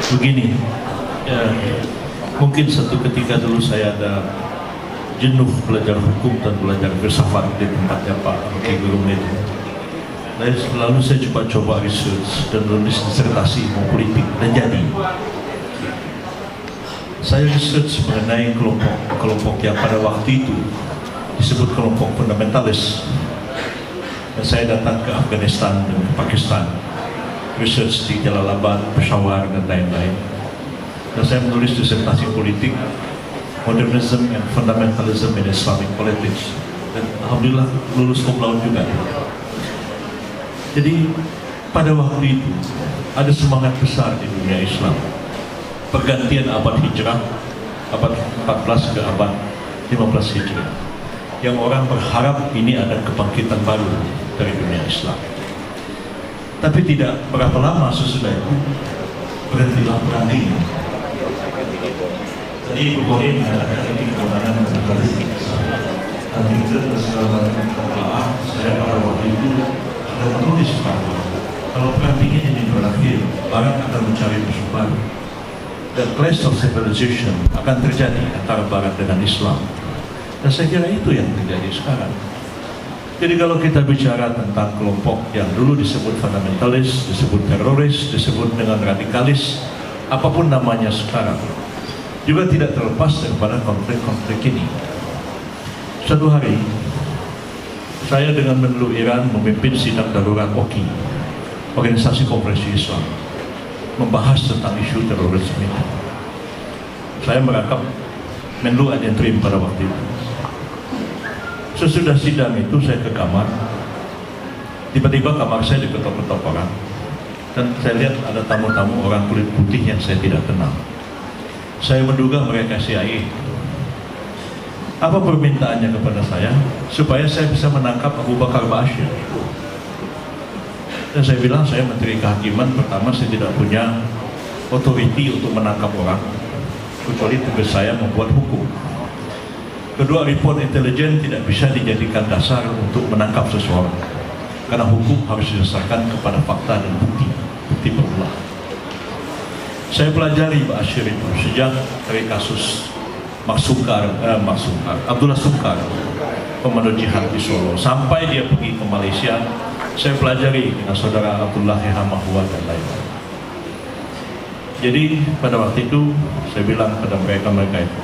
Begini, ya, mungkin satu ketika dulu saya ada jenuh belajar hukum dan belajar filsafat di tempatnya Pak Rocky Gerung itu. Lalu saya coba research dan menulis disertasi ilmu politik, dan jadi saya research mengenai kelompok yang pada waktu itu disebut kelompok fundamentalis. Dan saya datang ke Afghanistan dan Pakistan, research di Jalalabad, Peshawar, dan lain-lain. Dan saya menulis disertasi politik Modernism and Fundamentalism in Islamic Politics, dan alhamdulillah lulus cum laude juga. Jadi pada waktu itu ada semangat besar di dunia Islam, pergantian abad hijrah, abad 14 ke abad 15 hijrah, yang orang berharap ini ada kebangkitan baru dari dunia Islam. Tapi tidak berapa lama sesudah itu berhentilah perang dingin. Jadi Bukhari mengatakan ini kewenangan dari dan itu segala macam. Saya pada waktu itu sudah menulis kalau perang dingin ini berakhir, Barat akan mencari musuh baru, dan clash of civilization akan terjadi antara Barat dengan Islam. Dan saya kira itu yang terjadi sekarang. Jadi kalau kita bicara tentang kelompok yang dulu disebut fundamentalis, disebut teroris, disebut dengan radikalis, apapun namanya sekarang, juga tidak terlepas daripada konflik-konflik ini. Suatu hari, saya dengan Menlu Iran memimpin sidang darurat OKI, Organisasi Konferensi Islam, membahas tentang isu terorisme itu. Saya merangkap Menlu ad interim pada waktu itu. Sesudah sidang itu saya ke kamar, tiba-tiba kamar saya diketok-ketok orang, dan saya lihat ada tamu-tamu orang kulit putih yang saya tidak kenal. Saya menduga mereka CIA. Apa permintaannya kepada saya? Supaya saya bisa menangkap Abu Bakar Bashir. Dan saya bilang, saya Menteri Kehakiman, pertama saya tidak punya otoriti untuk menangkap orang, kecuali tugas saya membuat hukum. Kedua, report intelijen tidak bisa dijadikan dasar untuk menangkap seseorang, karena hukum harus didasarkan kepada fakta dan bukti berulang. Saya pelajari Bashir itu sejak dari kasus Abdullah Sukar, komando jihad di Solo, sampai dia pergi ke Malaysia. Saya pelajari dengan saudara Abdullah Hamahwa dan lain-lain. Jadi pada waktu itu saya bilang pada mereka itu,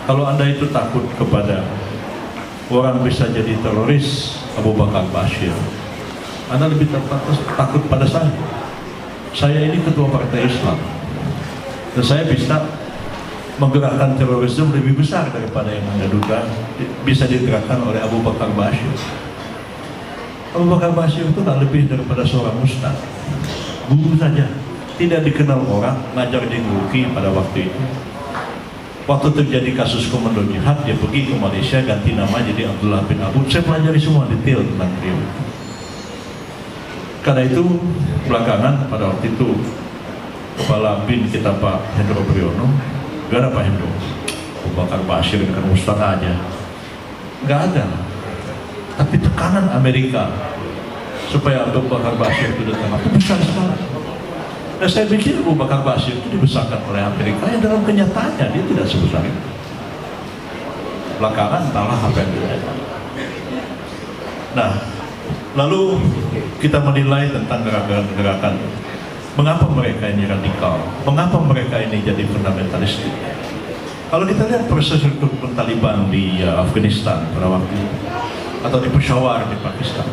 kalau Anda itu takut kepada orang bisa jadi teroris Abu Bakar Bashir, Anda lebih takut pada saya. Saya ini ketua partai Islam, dan saya bisa menggerakkan terorisme lebih besar daripada yang Anda duga bisa digerakkan oleh Abu Bakar Bashir. Abu Bakar Bashir itu tak lebih daripada seorang ustaz, guru saja, tidak dikenal orang, ngajar di Nguki pada waktu itu. Waktu terjadi kasus komando jihad, dia pergi ke Malaysia, ganti nama jadi Abdullah bin Abu. Saya pelajari semua detail tentang beliau. Karena itu, belakangan pada waktu itu, Kepala BIN kita Pak Hendro Priyono, gak ada Pak Hendro, Abu Bakar Bashir dengan Ustaz aja, gak ada. Tapi tekanan Amerika supaya Abu Bakar Bashir itu datang itu besar sekali. Nah, saya pikir Abu Bakar Bashir itu dibesarkan oleh Amerika, yang dalam kenyataannya dia tidak sebesar itu. Belakangan entahlah apa yang terjadi. Nah, lalu kita menilai tentang gerakan-gerakan. Mengapa mereka ini radikal? Mengapa mereka ini jadi fundamentalistik? Kalau kita lihat proses rekrutmen Taliban di Afghanistan pada waktu itu, atau di Peshawar di Pakistan,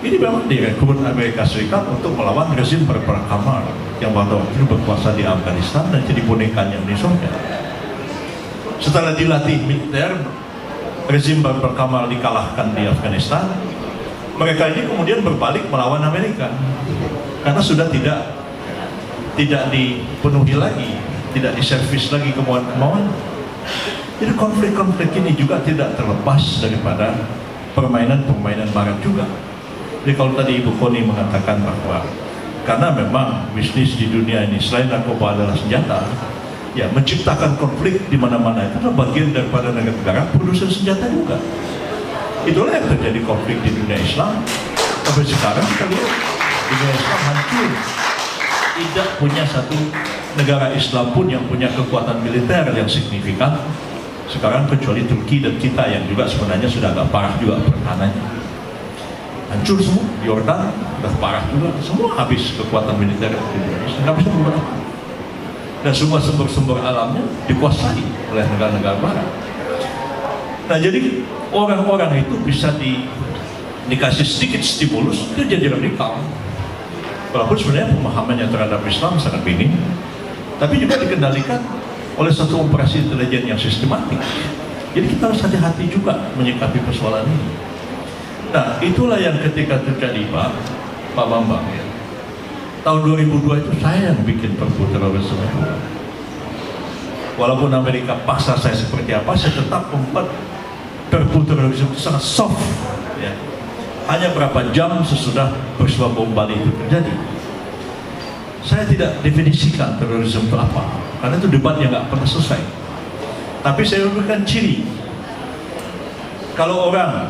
ini memang direkrut Amerika Serikat untuk melawan rezim Barbara Kamal yang pada waktu itu berkuasa di Afghanistan dan jadi bonekanya Uni Soviet. Setelah dilatih militer, rezim Barbara Kamal dikalahkan di Afghanistan, mereka ini kemudian berbalik melawan Amerika karena sudah tidak dipenuhi lagi, tidak diservis lagi kemauan-kemauan. Jadi konflik-konflik ini juga tidak terlepas daripada permainan-permainan Barat juga. Jadi kalau tadi Ibu Koni mengatakan bahwa karena memang bisnis di dunia ini selain narkoba adalah senjata, ya menciptakan konflik di mana-mana itu adalah bagian daripada negara-negara produsen senjata juga. Itulah yang terjadi konflik di dunia Islam. Sampai sekarang kita lihat dunia Islam hancur, tidak punya satu negara Islam pun yang punya kekuatan militer yang signifikan sekarang, kecuali Turki dan kita yang juga sebenarnya sudah agak parah juga pertahanannya, hancur semua. Yordan sudah parah juga, semua habis kekuatan militer di Indonesia, nggak bisa berbuat. Dan semua sumber-sumber alamnya dikuasai oleh negara-negara barat. Nah, jadi orang-orang itu bisa dikasih sedikit stimulus, itu jadi radikal. Walaupun sebenarnya pemahamannya terhadap Islam sangat minim, tapi juga dikendalikan oleh satu operasi intelijen yang sistematik. Jadi kita harus hati-hati juga menyikapi persoalan ini. Nah, itulah yang ketika terjadi Pak Bambang ya. Tahun 2002 itu saya yang bikin perpu terorisme itu. Walaupun Amerika paksa saya seperti apa, saya tetap membuat perpu terorisme itu sangat soft ya. Hanya berapa jam sesudah peristiwa bom Bali itu terjadi, saya tidak definisikan terorisme itu apa, karena itu debat yang nggak pernah selesai. Tapi saya memberikan ciri. Kalau orang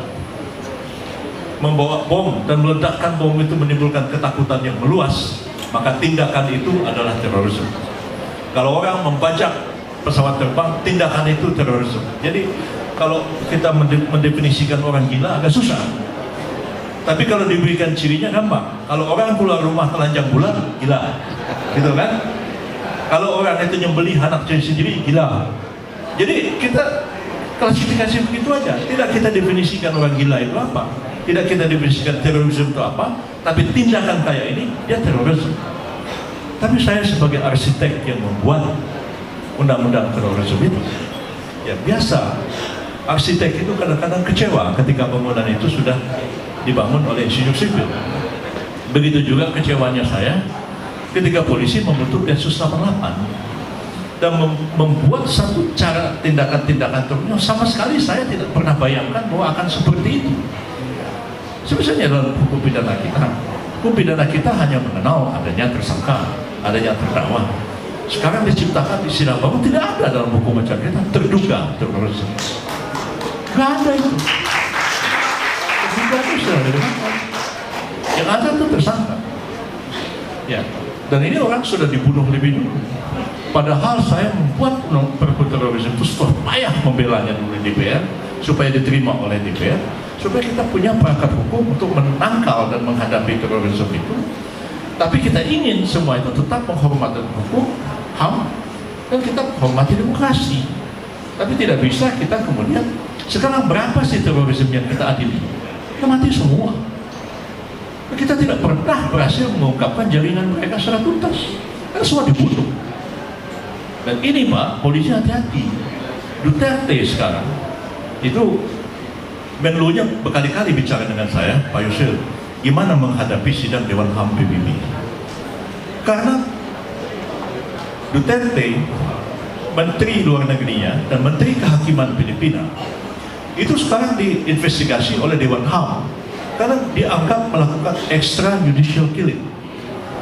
membawa bom dan meledakkan bom itu menimbulkan ketakutan yang meluas, maka tindakan itu adalah terorisme. Kalau orang membajak pesawat terbang, tindakan itu terorisme. Jadi kalau kita mendefinisikan orang gila agak susah. Tapi kalau diberikan cirinya gampang. Kalau orang keluar rumah telanjang bulan, gila, gitu kan? Kalau orang itu nyembelih anak sendiri, gila. Jadi kita klasifikasi begitu aja. Tidak kita definisikan orang gila itu apa, tidak kita definisikan terorisme itu apa. Tapi tindakan kayak ini, dia terorisme. Tapi saya sebagai arsitek yang membuat undang-undang terorisme itu, ya biasa. Arsitek itu kadang-kadang kecewa ketika bangunan itu sudah dibangun oleh insinyur sipil. Begitu juga kecewanya saya ketika polisi membentuk Densus 88 dan membuat satu cara tindakan-tindakan yang sama sekali saya tidak pernah bayangkan bahwa akan seperti itu. Sebenarnya dalam hukum pidana kita hanya mengenal adanya tersangka, adanya terdakwa. Sekarang diciptakan istilah baru, tidak ada dalam hukum acara kita terduga terorisme. Nggak ada itu. Yang ada itu tersangka ya, dan ini orang sudah dibunuh lebih dulu. Padahal saya membuat perpu terorisme itu setelah payah membelanya dulu di DPR supaya diterima oleh DPR, supaya kita punya perangkat hukum untuk menangkal dan menghadapi terorisme itu. Tapi kita ingin semua itu tetap menghormati hukum, HAM, dan kita menghormati demokrasi. Tapi tidak bisa kita kemudian, sekarang berapa sih terorisme yang kita adili? Mati semua. Kita tidak pernah berhasil mengungkapkan jaringan mereka secara tuntas, karena semua dibunuh. Dan ini Pak, polisi hati-hati. Duterte sekarang itu Menlunya berkali-kali bicara dengan saya, Pak Yusril, gimana menghadapi sidang Dewan HAM PBB. Karena Duterte, Menteri Luar Negerinya dan Menteri Kehakiman Filipina itu sekarang diinvestigasi oleh Dewan HAM karena dianggap melakukan extrajudicial killing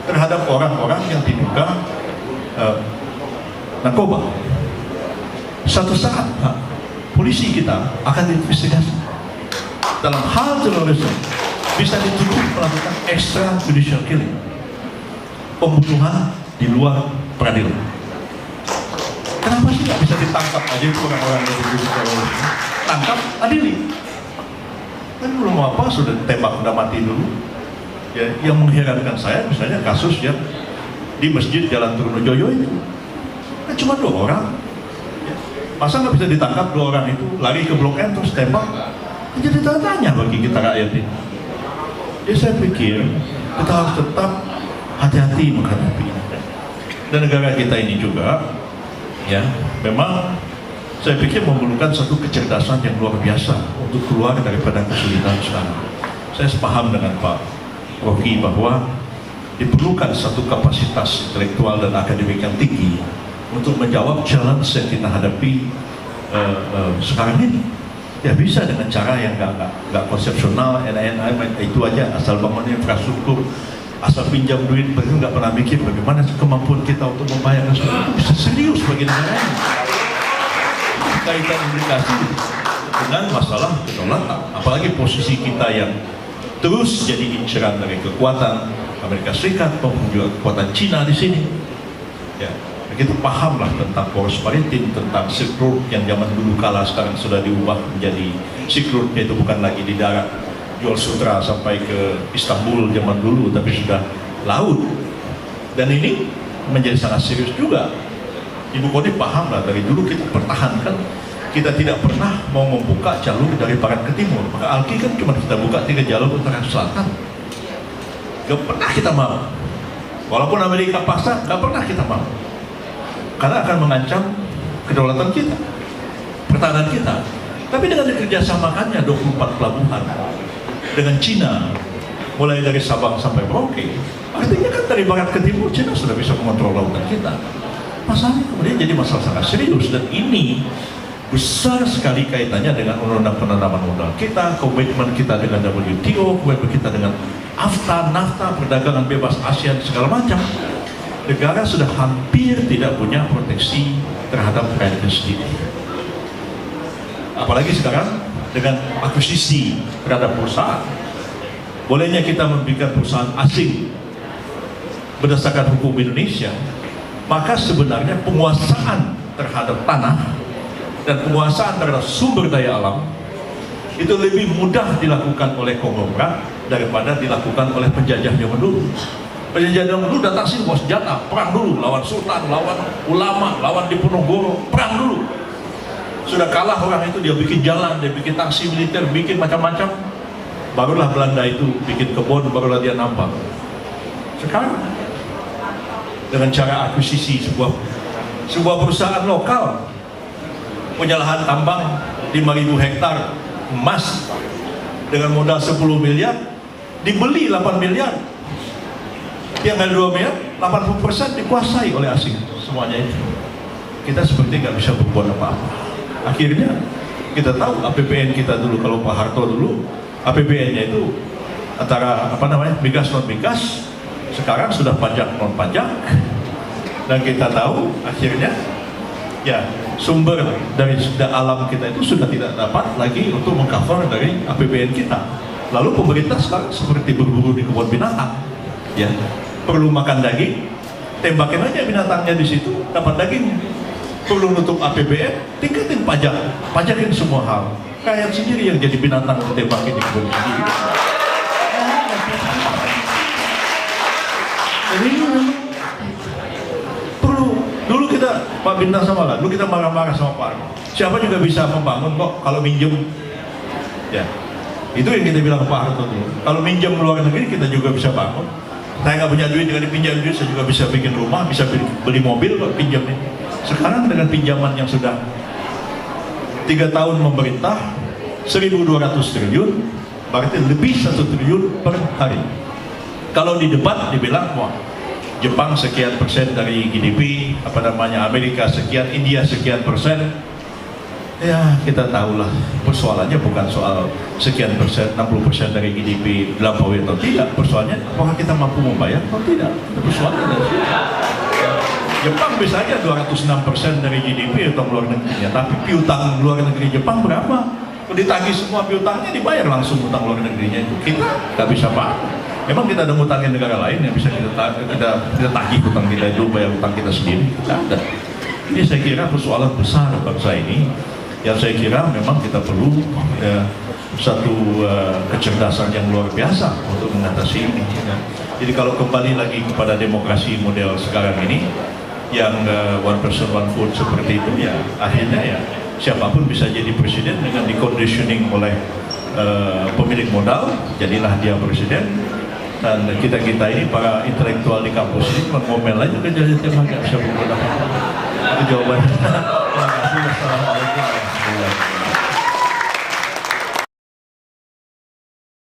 terhadap orang-orang yang diduga narkoba. Suatu saat polisi kita akan diinvestigasi dalam hal terorisme, bisa dituduh melakukan extrajudicial killing, pembunuhan di luar peradilan. Kenapa sih nggak bisa ditangkap aja itu orang-orang yang dituduh terorisme? Tangkap, adili. Kan belum apa sudah tembak, udah mati dulu. Ya, yang mengherankan saya misalnya kasus yang di masjid Jalan Trunojoyo itu, kan cuma 2 orang. Ya, masa nggak bisa ditangkap 2 orang itu lari ke Blok M terus tembak? Jadi tanya bagi kita rakyat ini. Jadi saya pikir kita harus tetap hati-hati menghadapi ini. Dan negara kita ini juga, ya, memang saya pikir memerlukan satu kecerdasan yang luar biasa untuk keluar daripada kesulitan sekarang. Saya sepaham dengan Pak Rocky bahwa diperlukan satu kapasitas intelektual dan akademik yang tinggi untuk menjawab challenge yang kita hadapi sekarang ini. Ya bisa dengan cara yang nggak konsepsional, enak-enak itu aja, asal bangun infrastruktur, asal pinjam duit, begitu nggak pernah mikir bagaimana kemampuan kita untuk membayarkan semua itu bisa serius bagi negara ini. Kaitan implikasi dengan masalah kedaulatan, apalagi posisi kita yang terus jadi inceran dari kekuatan Amerika Serikat maupun juga kekuatan Cina di sini. Ya, begitu pahamlah tentang poros maritim, tentang Silk Road yang zaman dulu kala sekarang sudah diubah menjadi Silk Road, yaitu bukan lagi di darat jual sutra sampai ke Istanbul zaman dulu, tapi sudah laut. Dan ini menjadi sangat serius juga. Ibu Koni paham lah, dari dulu kita pertahankan, kita tidak pernah mau membuka jalur dari barat ke timur. Maka Alki kan cuma kita buka 3 jalur utara selatan. Gak pernah kita mau. Walaupun Amerika paksa, gak pernah kita mau. Karena akan mengancam kedaulatan kita, pertahanan kita. Tapi dengan dikerjasamakannya 24 pelabuhan dengan Cina, mulai dari Sabang sampai Merauke, artinya kan dari barat ke timur Cina sudah bisa mengontrol lautan kita. Masalahnya kemudian jadi masalah sangat serius, dan ini besar sekali kaitannya dengan undang-undang penanaman modal kita, komitmen kita dengan WTO, komitmen kita dengan NAFTA, perdagangan bebas ASEAN, segala macam. Negara sudah hampir tidak punya proteksi terhadap rakyatnya sendiri. Apalagi sekarang dengan akuisisi terhadap perusahaan. Bolehnya kita membuat perusahaan asing berdasarkan hukum Indonesia, maka sebenarnya penguasaan terhadap tanah dan penguasaan terhadap sumber daya alam itu lebih mudah dilakukan oleh konglomerat daripada dilakukan oleh penjajah zaman dulu. Penjajah zaman dulu datang sini bawa senjata, perang dulu, lawan sultan, lawan ulama, lawan Diponegoro, perang dulu. Sudah kalah orang itu, dia bikin jalan, dia bikin taksi militer, bikin macam-macam. Barulah Belanda itu bikin kebun, barulah dia nambang. Sekarang dengan cara akuisisi sebuah perusahaan lokal punya lahan tambang 5.000 hektar emas dengan modal 10 miliar, dibeli 8 miliar, yang ada 2 miliar, 80% dikuasai oleh asing semuanya itu. Kita seperti nggak bisa berbuat apa-apa. Akhirnya kita tahu APBN kita dulu, kalau Pak Harto dulu APBN-nya itu antara migas non migas, sekarang sudah pajak non pajak, dan kita tahu akhirnya ya sumber dari alam kita itu sudah tidak dapat lagi untuk mengcover dari APBN kita. Lalu pemerintah sekarang seperti berburu di kebun binatang, ya, perlu makan daging, tembakin aja binatangnya di situ, dapat daging. Perlu nutup APBN, tingkatin pajak, pajakin semua hal. Rakyat sendiri yang jadi binatang tembakin di kebun sendiri. Jadi perlu, dulu kita Pak Bintang sama lah, dulu kita marah-marah sama Pak Arno. Siapa juga bisa membangun kok kalau minjem, ya. Itu yang kita bilang ke Pak Harto dulu. Kalau minjem luar negeri kita juga bisa bangun. Saya nggak punya duit, dengan dipinjam duit saya juga bisa bikin rumah, bisa beli mobil kok pinjam ini. Sekarang dengan pinjaman yang sudah 3 tahun memerintah 1.200 triliun, berarti lebih 1 triliun per hari. Kalau di debat dibilang wah, Jepang sekian persen dari GDP, Amerika sekian, India sekian persen. Ya kita tahulah persoalannya bukan soal sekian persen, 60% dari GDP dilampaui atau tidak. Persoalannya apakah kita mampu membayar atau tidak. Persoalannya dari situ. Jepang bisa aja 206% dari GDP utang luar negerinya, tapi piutang luar negeri Jepang berapa? Kalau ditagih semua piutangnya dibayar langsung utang luar negerinya itu. Kita nggak bisa apa. Memang kita ada ngutangin negara lain yang bisa kita tagih utang kita itu, bayar utang kita sendiri. Kita ada. Ini saya kira persoalan besar bangsa ini, yang saya kira memang kita perlu satu kecerdasan yang luar biasa untuk mengatasi ini. Jadi kalau kembali lagi kepada demokrasi model sekarang ini, yang one person one vote seperti itu, ya akhirnya ya siapapun bisa jadi presiden dengan diconditioning oleh pemilik modal, jadilah dia presiden. Dan kita ini para intelektual di kampus ini ngomel aja juga jadi tiap hari, nggak bisa berbuat apa-apa. Itu jawabannya.